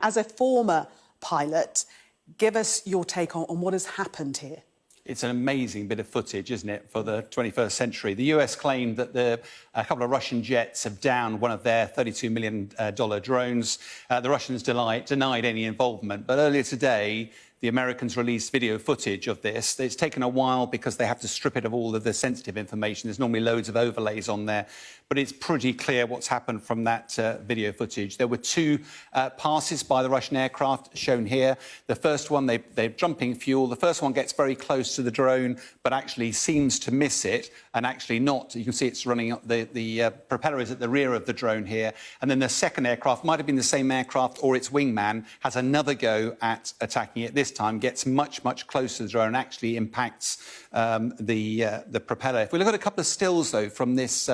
As a former pilot, give us your take on what has happened here. It's an amazing bit of footage, isn't it, for the 21st century. The US claimed that a couple of Russian jets have downed one of their $32 million drones. The Russians denied any involvement. But earlier today, the Americans released video footage of this. It's taken a while because they have to strip it of all of the sensitive information. There's normally loads of overlays on there. But it's pretty clear what's happened from that video footage. There were two passes by the Russian aircraft shown here. The first one, they're jumping fuel. The first one gets very close to the drone, but actually seems to miss it, and actually not. You can see it's running up. The propeller is at the rear of the drone here. And then the second aircraft, might have been the same aircraft or its wingman, has another go at attacking it. This time gets much closer to the drone and actually impacts the propeller. If we look at a couple of stills, though, from this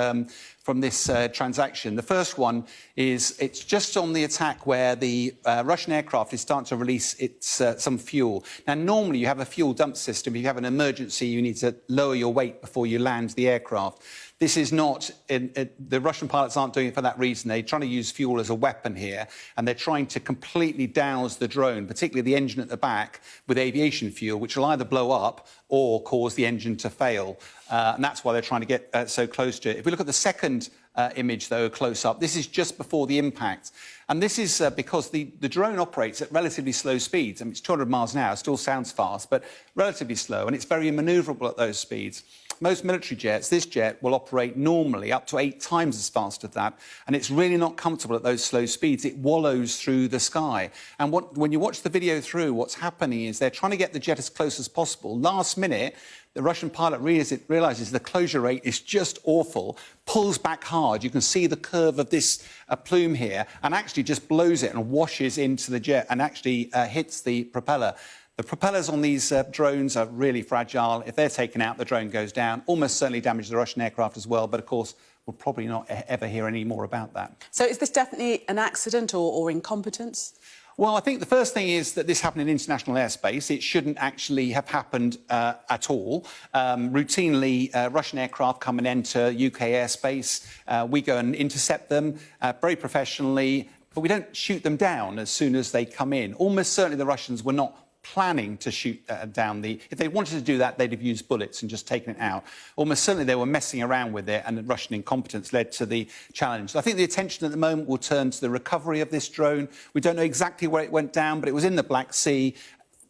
transaction, the first one is it's just on the attack where the Russian aircraft is starting to release some fuel. Now, normally you have a fuel dump system. If you have an emergency, you need to lower your weight before you land the aircraft. This is not, the Russian pilots aren't doing it for that reason. They're trying to use fuel as a weapon here, and they're trying to completely douse the drone, particularly the engine at the back, with aviation fuel, which will either blow up or cause the engine to fail. And that's why they're trying to get so close to it. If we look at the second image, though, close up, this is just before the impact. And this is because the drone operates at relatively slow speeds. I mean, it's 200 miles an hour, still sounds fast, but relatively slow, and it's very manoeuvrable at those speeds. Most military jets, this jet will operate normally up to 8 times as fast as that, and it's really not comfortable at those slow speeds. It wallows through the sky. And when you watch the video through, what's happening is they're trying to get the jet as close as possible. Last minute, the Russian pilot realises the closure rate is just awful, pulls back hard. You can see the curve of this plume here, and actually just blows it and washes into the jet and actually hits the propeller. The propellers on these drones are really fragile. If they're taken out, the drone goes down. Almost certainly damage the Russian aircraft as well, but of course, we'll probably not ever hear any more about that. So is this definitely an accident or incompetence? Well, I think the first thing is that this happened in international airspace. It shouldn't actually have happened at all. Routinely, Russian aircraft come and enter UK airspace. We go and intercept them very professionally, but we don't shoot them down as soon as they come in. Almost certainly the Russians were not planning to shoot down if they wanted to do that, they'd have used bullets and just taken it out. Almost certainly they were messing around with it, and Russian incompetence led to the challenge. So I think the attention at the moment will turn to the recovery of this drone. We don't know exactly where it went down, but it was in the Black Sea,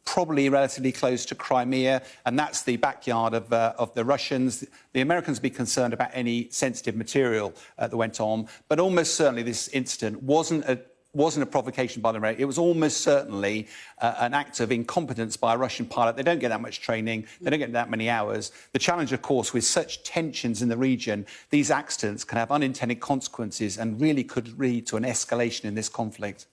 probably relatively close to Crimea, and that's the backyard of the Russians. The Americans would be concerned about any sensitive material that went on, but almost certainly this incident wasn't a provocation by the Americans. It was almost certainly an act of incompetence by a Russian pilot. They don't get that much training. They don't get that many hours. The challenge, of course, with such tensions in the region, these accidents can have unintended consequences and really could lead to an escalation in this conflict.